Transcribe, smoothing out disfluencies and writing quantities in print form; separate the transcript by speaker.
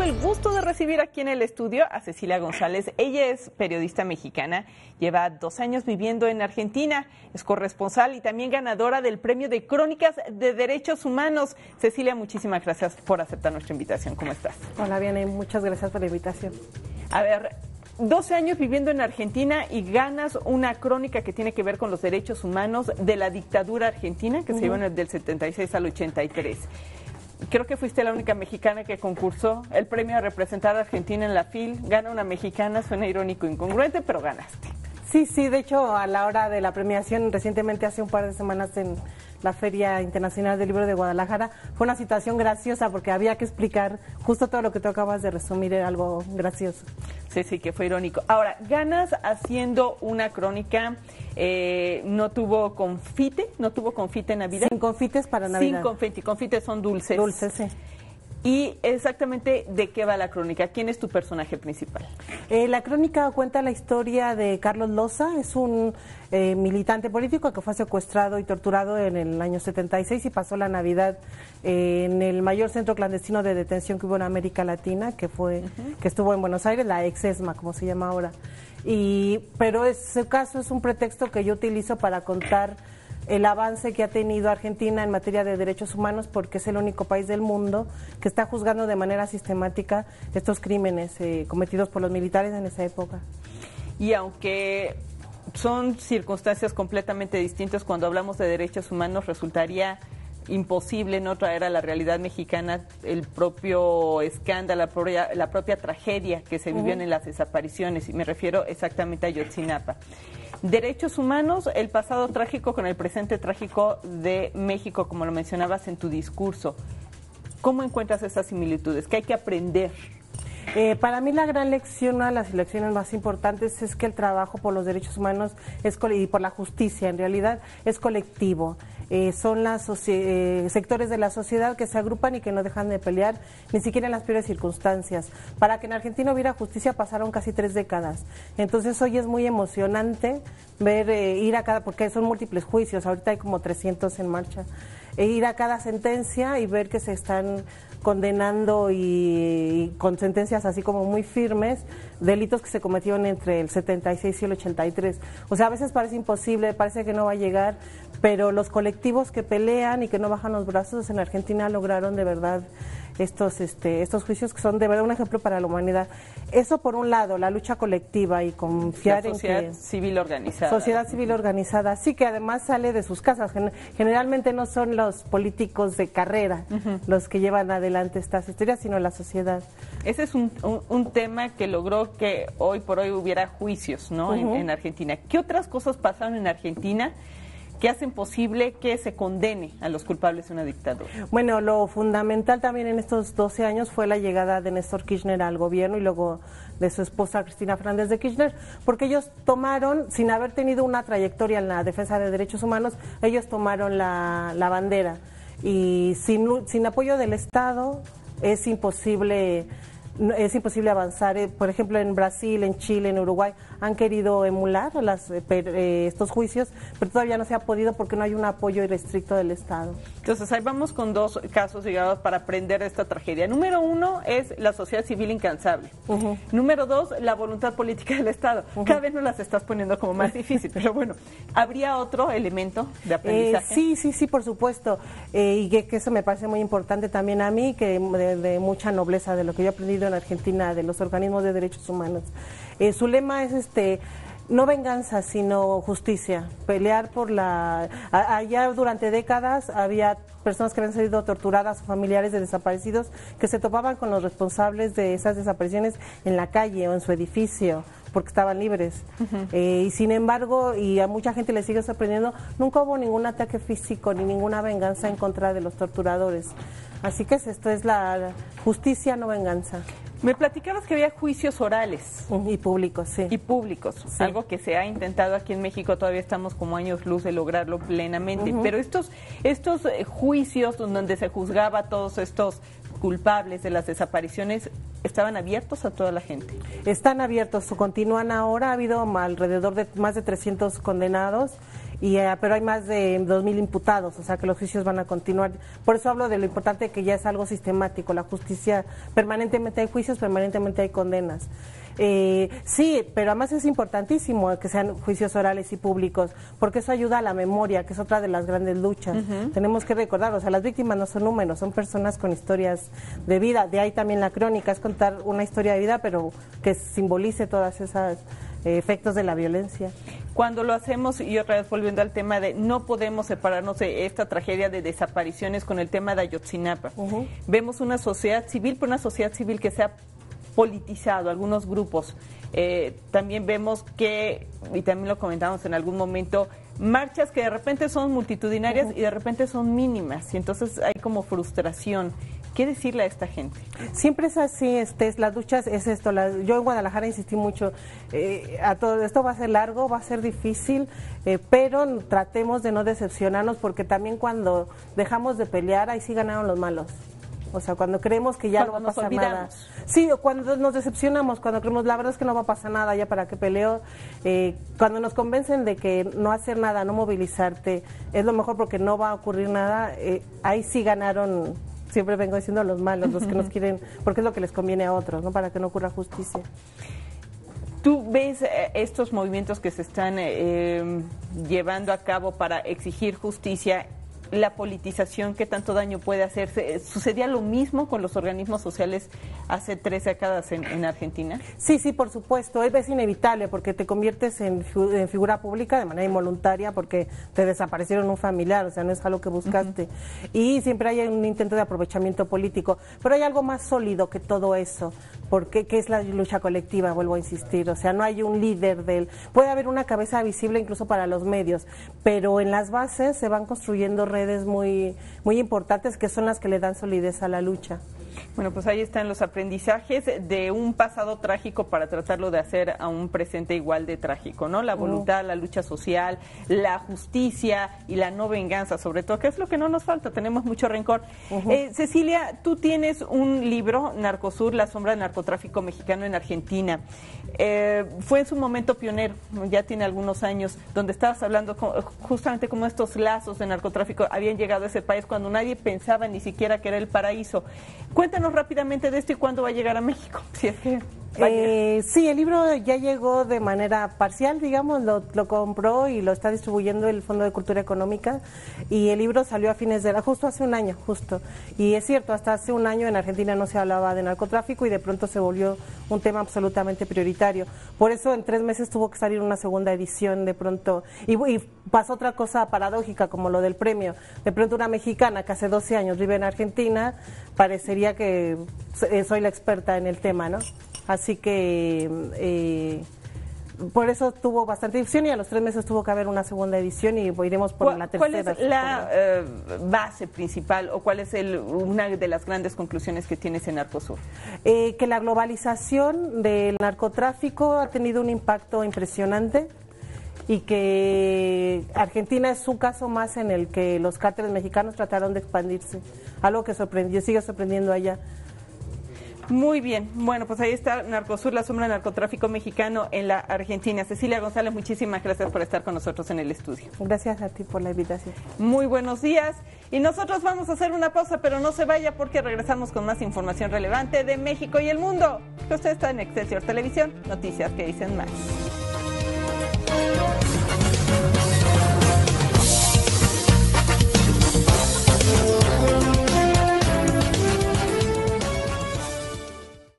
Speaker 1: tengo el gusto de recibir aquí en el estudio a Cecilia González. Ella es periodista mexicana, lleva 2 años viviendo en Argentina, es corresponsal y también ganadora del Premio de Crónicas de Derechos Humanos. Cecilia, muchísimas gracias por aceptar nuestra invitación. ¿Cómo estás?
Speaker 2: Hola, bien, y muchas gracias por la invitación.
Speaker 1: A ver, 12 años viviendo en Argentina y ganas una crónica que tiene que ver con los derechos humanos de la dictadura argentina que se llevó del 76 al 83. Creo que fuiste la única mexicana que concursó el premio a representar a Argentina en la FIL. Gana una mexicana, suena irónico e incongruente, pero ganaste.
Speaker 2: Sí, de hecho, a la hora de la premiación, recientemente, hace un par de semanas en la Feria Internacional del Libro de Guadalajara, fue una situación graciosa porque había que explicar justo todo lo que tú acabas de resumir, era algo gracioso.
Speaker 1: Sí, que fue irónico. Ahora, ganas haciendo una crónica, no tuvo confite en Navidad.
Speaker 2: Sin confites para Navidad.
Speaker 1: Sin confites son dulces.
Speaker 2: Dulces, sí.
Speaker 1: Y exactamente, ¿de qué va la crónica? ¿Quién es tu personaje principal?
Speaker 2: La crónica cuenta la historia de Carlos Loza, es un militante político que fue secuestrado y torturado en el año 76 y pasó la Navidad en el mayor centro clandestino de detención que hubo en América Latina, que estuvo en Buenos Aires, la ex-ESMA, como se llama ahora. Pero ese caso es un pretexto que yo utilizo para contar el avance que ha tenido Argentina en materia de derechos humanos, porque es el único país del mundo que está juzgando de manera sistemática estos crímenes cometidos por los militares en esa época.
Speaker 1: Y aunque son circunstancias completamente distintas, cuando hablamos de derechos humanos resultaría imposible no traer a la realidad mexicana el propio escándalo, la propia tragedia que se vivió en las desapariciones, y me refiero exactamente a Ayotzinapa. Derechos humanos, el pasado trágico con el presente trágico de México, como lo mencionabas en tu discurso. ¿Cómo encuentras esas similitudes? ¿Qué hay que aprender?
Speaker 2: Para mí la gran lección, una de las lecciones más importantes es que el trabajo por los derechos humanos y por la justicia en realidad es colectivo. Son los sectores de la sociedad que se agrupan y que no dejan de pelear, ni siquiera en las peores circunstancias. Para que en Argentina hubiera justicia pasaron casi 3 décadas. Entonces hoy es muy emocionante ver ir a cada, porque son múltiples juicios, ahorita hay como 300 en marcha, ir a cada sentencia y ver que se están condenando y con sentencias así como muy firmes, delitos que se cometieron entre el 76 y el 83. O sea, a veces parece imposible, parece que no va a llegar, pero los colectivos que pelean y que no bajan los brazos en Argentina lograron de verdad estos juicios que son de verdad un ejemplo para la humanidad. Eso por un lado, la lucha colectiva y confiar en que...
Speaker 1: Sociedad civil organizada.
Speaker 2: Sociedad civil organizada, sí, que además sale de sus casas. Generalmente no son los políticos de carrera los que llevan adelante estas historias, sino la sociedad.
Speaker 1: Ese es un tema que logró que hoy por hoy hubiera juicios, ¿no? En Argentina. ¿Qué otras cosas pasaron en Argentina que hacen posible que se condene a los culpables de una dictadura?
Speaker 2: Bueno, lo fundamental también en estos 12 años fue la llegada de Néstor Kirchner al gobierno y luego de su esposa Cristina Fernández de Kirchner, porque ellos tomaron, sin haber tenido una trayectoria en la defensa de derechos humanos, ellos tomaron la bandera, y sin apoyo del Estado es imposible avanzar. Por ejemplo, en Brasil, en Chile, en Uruguay han querido emular estos juicios, pero todavía no se ha podido porque no hay un apoyo irrestricto del Estado.
Speaker 1: Entonces, ahí vamos con 2 casos, digamos, para aprender de esta tragedia. Número 1 es la sociedad civil incansable. Número 2, la voluntad política del Estado. Cada vez nos las estás poniendo como más difícil, pero bueno, ¿habría otro elemento de aprendizaje?
Speaker 2: Sí, por supuesto. Y que eso me parece muy importante también a mí, que de mucha nobleza de lo que yo he aprendido en Argentina, de los organismos de derechos humanos. Su lema es no venganza, sino justicia. Pelear por allá durante décadas había personas que habían sido torturadas, familiares de desaparecidos, que se topaban con los responsables de esas desapariciones en la calle o en su edificio, porque estaban libres. Y sin embargo, y a mucha gente le sigue sorprendiendo, nunca hubo ningún ataque físico ni ninguna venganza en contra de los torturadores. Así que esto es la justicia, no venganza.
Speaker 1: Me platicabas que había juicios orales.
Speaker 2: Y públicos, sí.
Speaker 1: Y públicos, sí. Algo que se ha intentado aquí en México, todavía estamos como años luz de lograrlo plenamente. Pero estos juicios donde se juzgaba a todos estos culpables de las desapariciones, ¿estaban abiertos a toda la gente?
Speaker 2: Están abiertos, continúan ahora, ha habido alrededor de más de 300 condenados pero hay más de 2.000 imputados, o sea que los juicios van a continuar. Por eso hablo de lo importante que ya es algo sistemático, la justicia, permanentemente hay juicios, permanentemente hay condenas. Sí, pero además es importantísimo que sean juicios orales y públicos, porque eso ayuda a la memoria, que es otra de las grandes luchas. Tenemos que recordar, o sea, las víctimas no son números, son personas con historias de vida, de ahí también la crónica, es contar una historia de vida, pero que simbolice todas esas efectos de la violencia.
Speaker 1: Cuando lo hacemos, y otra vez volviendo al tema de no podemos separarnos de esta tragedia de desapariciones con el tema de Ayotzinapa, vemos una sociedad civil, pero una sociedad civil que se ha politizado, algunos grupos. También vemos que, y también lo comentamos en algún momento, marchas que de repente son multitudinarias y de repente son mínimas, y entonces hay como frustración. ¿Qué decirle a esta gente? Siempre
Speaker 2: es así, las luchas es esto. Yo en Guadalajara insistí mucho, a todo esto va a ser largo, va a ser difícil, pero tratemos de no decepcionarnos, porque también cuando dejamos de pelear, ahí sí ganaron los malos. O sea, cuando creemos que ya no va a pasar nada. Sí, cuando nos decepcionamos, cuando creemos, la verdad es que no va a pasar nada, ya para qué peleo. Cuando nos convencen de que no hacer nada, no movilizarte, es lo mejor porque no va a ocurrir nada, ahí sí ganaron, siempre vengo diciendo los malos, los que nos quieren, porque es lo que les conviene a otros, ¿no? Para que no ocurra justicia.
Speaker 1: ¿Tú ves estos movimientos que se están llevando a cabo para exigir justicia, la politización, qué tanto daño puede hacerse? ¿Sucedía lo mismo con los organismos sociales hace 3 décadas en Argentina?
Speaker 2: Sí, por supuesto, es inevitable porque te conviertes en figura pública de manera involuntaria porque te desaparecieron un familiar, o sea, no es algo que buscaste. Y siempre hay un intento de aprovechamiento político, pero hay algo más sólido que todo eso, porque que es la lucha colectiva, vuelvo a insistir, o sea, no hay un líder puede haber una cabeza visible incluso para los medios, pero en las bases se van construyendo redes muy importantes que son las que le dan solidez a la lucha.
Speaker 1: Bueno, pues ahí están los aprendizajes de un pasado trágico para tratarlo de hacer a un presente igual de trágico, ¿no? La voluntad, la lucha social, la justicia y la no venganza, sobre todo, que es lo que no nos falta, tenemos mucho rencor. Cecilia, tú tienes un libro, Narcosur, la sombra del narcotráfico mexicano en Argentina. Fue en su momento pionero, ya tiene algunos años, donde estabas hablando justamente cómo estos lazos de narcotráfico habían llegado a ese país cuando nadie pensaba ni siquiera que era el paraíso. Cuéntanos rápidamente de esto y cuándo va a llegar a México, si es que
Speaker 2: sí, el libro ya llegó de manera parcial, digamos, lo compró y lo está distribuyendo el Fondo de Cultura Económica, y el libro salió a fines de justo hace un año, y es cierto, hasta hace un año en Argentina no se hablaba de narcotráfico y de pronto se volvió un tema absolutamente prioritario. Por eso en 3 meses tuvo que salir una segunda edición de pronto, y pasó otra cosa paradójica como lo del premio. De pronto una mexicana que hace 12 años vive en Argentina, parecería que soy la experta en el tema, ¿no? Así que por eso tuvo bastante difusión, y a los 3 meses tuvo que haber una segunda edición y iremos por la tercera.
Speaker 1: ¿Cuál es la base principal o cuál es una de las grandes conclusiones que tienes en Narcosur?
Speaker 2: Que la globalización del narcotráfico ha tenido un impacto impresionante y que Argentina es un caso más en el que los cárteles mexicanos trataron de expandirse, algo que sigue sorprendiendo allá.
Speaker 1: Muy bien, bueno, pues ahí está Narcosur, la sombra del narcotráfico mexicano en la Argentina. Cecilia González, muchísimas gracias por estar con nosotros en el estudio.
Speaker 2: Gracias a ti por la invitación.
Speaker 1: Muy buenos días, y nosotros vamos a hacer una pausa, pero no se vaya porque regresamos con más información relevante de México y el mundo. Usted está en Excelsior Televisión, noticias que dicen más.